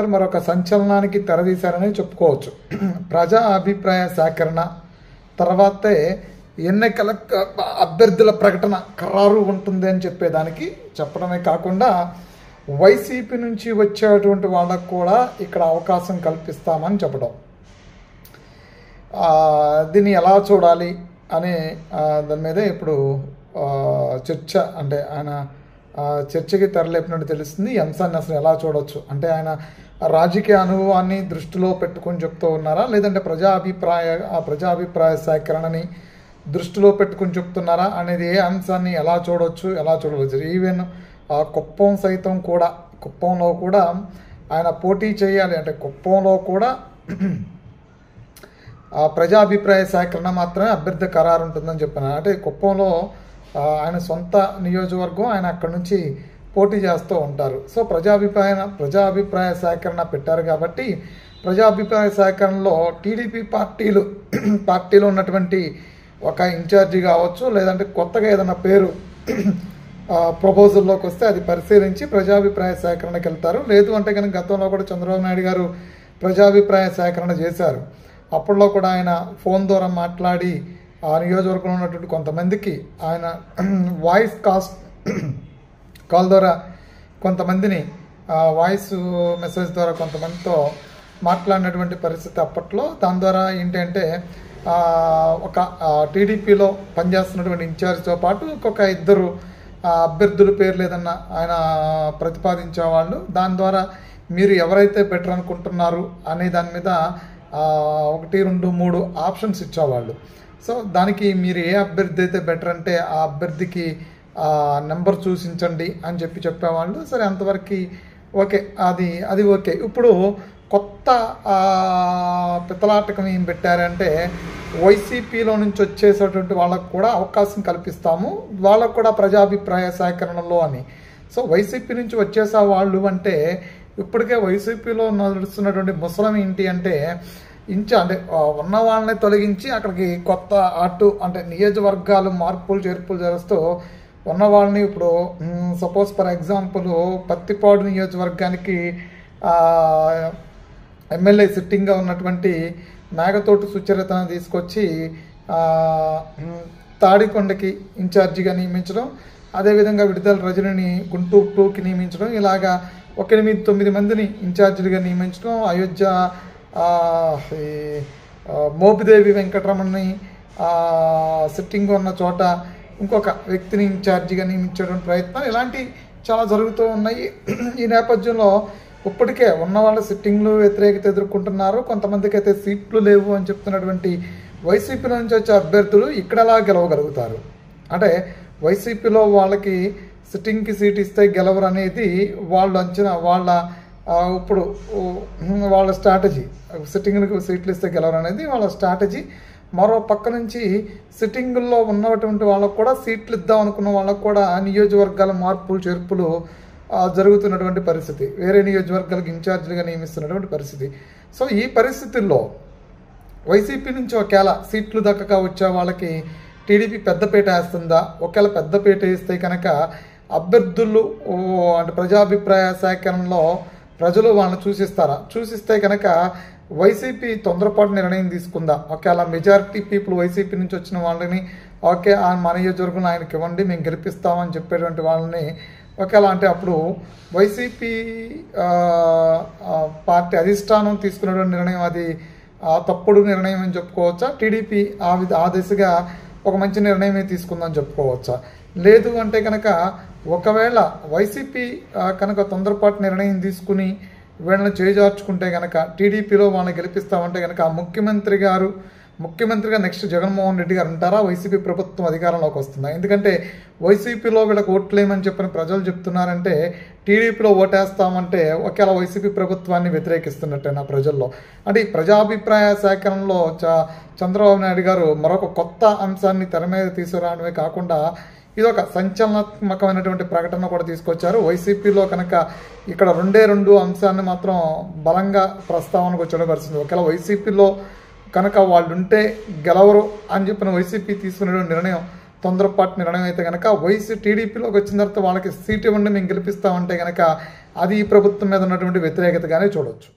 మరొక సంచలనానికి తెరదీశారని చెప్పుకోవచ్చు. ప్రజా అభిప్రాయ సేకరణ తర్వాతే ఎన్నికల అభ్యర్థుల ప్రకటన ఖరారు ఉంటుంది అని చెప్పేదానికి చెప్పడమే కాకుండా వైసీపీ నుంచి వచ్చేటువంటి వాళ్ళకు కూడా ఇక్కడ అవకాశం కల్పిస్తామని చెప్పడం. దీన్ని ఎలా చూడాలి అనే దాని మీదే ఇప్పుడు చర్చ, అంటే ఆయన చర్చకి తెరలేపినట్టు తెలుస్తుంది. ఈ అంశాన్ని అసలు ఎలా చూడవచ్చు అంటే ఆయన రాజకీయ అనుభవాన్ని దృష్టిలో పెట్టుకొని చెప్తూ ఉన్నారా, లేదంటే ప్రజాభిప్రాయ సేకరణని దృష్టిలో పెట్టుకుని చెప్తున్నారా అనేది, ఏ అంశాన్ని ఎలా చూడవచ్చు. ఈవెన్ కుప్పంలో కూడా ఆయన పోటీ చేయాలి అంటే కుప్పంలో కూడా ప్రజాభిప్రాయ సేకరణ మాత్రమే అభ్యర్థి ఖరారు ఉంటుందని చెప్పినారు. అంటే కుప్పంలో ఆయన సొంత నియోజకవర్గం, ఆయన అక్కడి నుంచి పోటీ చేస్తూ ఉంటారు. సో ప్రజాభిప్రాయ సేకరణ పెట్టారు కాబట్టి ప్రజాభిప్రాయ సేకరణలో టీడీపీ పార్టీలో ఉన్నటువంటి ఒక ఇన్ఛార్జి కావచ్చు, లేదంటే కొత్తగా ఏదైనా పేరు ప్రపోజల్లోకి వస్తే అది పరిశీలించి ప్రజాభిప్రాయ సేకరణకి వెళ్తారు. లేదు అంటే కనుక గతంలో కూడా చంద్రబాబు నాయుడు గారు ప్రజాభిప్రాయ సేకరణ చేశారు. అప్పట్లో కూడా ఆయన ఫోన్ ద్వారా మాట్లాడి ఆ నియోజకవర్గంలో ఉన్నటువంటి కొంతమందికి ఆయన వాయిస్ కాల్ ద్వారా కొంతమందిని వాయిస్ మెసేజ్ ద్వారా కొంతమందితో మాట్లాడినటువంటి పరిస్థితి అప్పట్లో. దాని ద్వారా ఏంటంటే ఒక టీడీపీలో పనిచేస్తున్నటువంటి ఇన్ఛార్జ్తో పాటు ఇంకొక ఇద్దరు అభ్యర్థుల పేర్లు ఏదన్నా ఆయన ప్రతిపాదించేవాళ్ళు. దాని ద్వారా మీరు ఎవరైతే బెటర్ అనుకుంటున్నారు అనే దాని మీద 1, 2, 3 ఆప్షన్స్ ఇచ్చేవాళ్ళు. సో దానికి మీరు ఏ అభ్యర్థి అయితే బెటర్ అంటే ఆ అభ్యర్థికి నెంబర్ చూసించండి అని చెప్పేవాళ్ళు. సరే, అంతవరకు ఓకే, అది ఓకే. ఇప్పుడు కొత్త పిత్తలాటకం ఏం పెట్టారంటే వైసీపీలో నుంచి వచ్చేసేటువంటి వాళ్ళకు కూడా అవకాశం కల్పిస్తాము, వాళ్ళకు కూడా ప్రజాభిప్రాయ సేకరణలో అని. సో వైసీపీ నుంచి వచ్చేసే వాళ్ళు అంటే ఇప్పటికే వైసీపీలో నడుస్తున్నటువంటి ముసలం ఏంటి అంటే అంటే ఉన్న వాళ్ళని తొలగించి అక్కడికి కొత్త అంటే నియోజకవర్గాలు మార్పులు చేర్పులు చేస్తూ ఉన్న వాళ్ళని ఇప్పుడు సపోజ్ ఫర్ ఎగ్జాంపుల్ పత్తిపాడు నియోజకవర్గానికి ఎమ్మెల్యే సిట్టింగ్గా ఉన్నటువంటి మేఘతోటి సుచరితను తీసుకొచ్చి తాడికొండకి ఇన్ఛార్జిగా నియమించడం, అదేవిధంగా విడుదల రజనిని గుంటూరు 2కి నియమించడం, ఇలాగా 8-9 మందిని ఇన్ఛార్జీలుగా నియమించడం, అయోధ్య మోపిదేవి వెంకటరమణని సిట్టింగ్ ఉన్న చోట ఇంకొక వ్యక్తిని ఇన్ఛార్జిగా నియమించడం ప్రయత్నం, ఇలాంటి చాలా జరుగుతూ ఉన్నాయి. ఈ నేపథ్యంలో ఇప్పటికే ఉన్న వాళ్ళ సిట్టింగ్లు వ్యతిరేకత ఎదుర్కొంటున్నారు, కొంతమందికి అయితే సీట్లు లేవు అని చెప్తున్నటువంటి వైసీపీలో నుంచి వచ్చే అభ్యర్థులు ఇక్కడ ఎలా గెలవగలుగుతారు అంటే వైసీపీలో వాళ్ళకి సిట్టింగ్కి సీట్ ఇస్తే గెలవరు అనేది వాళ్ళు అంచనా, ఇప్పుడు వాళ్ళ స్ట్రాటజీ. సిట్టింగ్లకు సీట్లు ఇస్తే గెలవరు అనేది వాళ్ళ స్ట్రాటజీ. మరో పక్క నుంచి సిట్టింగుల్లో ఉన్నటువంటి వాళ్ళకు కూడా సీట్లు ఇద్దాం అనుకున్న వాళ్ళకు కూడా నియోజకవర్గాల మార్పులు చేర్పులు జరుగుతున్నటువంటి పరిస్థితి, వేరే నియోజకవర్గాలకు ఇన్ఛార్జీలుగా నియమిస్తున్నటువంటి పరిస్థితి. సో ఈ పరిస్థితుల్లో వైసీపీ నుంచి ఒకవేళ సీట్లు దక్కక వచ్చే వాళ్ళకి టీడీపీ పెద్దపీట వేస్తుందా? ఒకవేళ పెద్దపీట వేస్తే కనుక అభ్యర్థులు అంటే ప్రజాభిప్రాయ సేకరణలో ప్రజలు వాళ్ళని చూసిస్తే కనుక వైసీపీ తొందరపాటు నిర్ణయం తీసుకుందా? ఒకవేళ మెజారిటీ పీపుల్ వైసీపీ నుంచి వచ్చిన వాళ్ళని ఓకే మా నియోజకవర్గంలో ఆయనకి ఇవ్వండి, మేము గెలిపిస్తామని చెప్పేటువంటి వాళ్ళని ఒకవేళ అంటే అప్పుడు వైసీపీ పార్టీ అధిష్టానం తీసుకున్నటువంటి నిర్ణయం అది తప్పుడు నిర్ణయం అని చెప్పుకోవచ్చా? టీడీపీ ఆ దిశగా ఒక మంచి నిర్ణయమే తీసుకుందని చెప్పుకోవచ్చా? లేదు అంటే కనుక ఒకవేళ వైసీపీ కనుక తొందరపాటు నిర్ణయం తీసుకుని వీళ్ళని చేజార్చుకుంటే కనుక టీడీపీలో వాళ్ళని గెలిపిస్తామంటే కనుక ముఖ్యమంత్రిగా నెక్స్ట్ జగన్మోహన్ రెడ్డి గారు ఉంటారా? వైసీపీ ప్రభుత్వం అధికారంలోకి వస్తుందా? ఎందుకంటే వైసీపీలో వీళ్ళకి ఓట్లేమని చెప్పని ప్రజలు చెప్తున్నారంటే టీడీపీలో ఓటేస్తామంటే ఒకవేళ వైసీపీ ప్రభుత్వాన్ని వ్యతిరేకిస్తున్నట్టే నా ప్రజల్లో. అంటే ఈ ప్రజాభిప్రాయ సేకరణలో చంద్రబాబు నాయుడు గారు మరొక కొత్త అంశాన్ని తెర మీద తీసుకురావడమే కాకుండా ఇదొక సంచలనాత్మకమైనటువంటి ప్రకటన కూడా తీసుకొచ్చారు. వైసీపీలో కనుక ఇక్కడ 2 అంశాన్ని మాత్రం బలంగా ప్రస్తావనకు వచ్చే పరిస్థితి. ఒకవేళ వైసీపీలో కనుక వాళ్ళు ఉంటే గెలవరు అని చెప్పిన వైసీపీ తీసుకునే నిర్ణయం తొందరపాటు నిర్ణయం అయితే కనుక టీడీపీలోకి వచ్చిన తర్వాత వాళ్ళకి సీట్ ఇవ్వండి మేము గెలిపిస్తామంటే కనుక అది ఈ ప్రభుత్వం మీద ఉన్నటువంటి వ్యతిరేకతగానే చూడవచ్చు.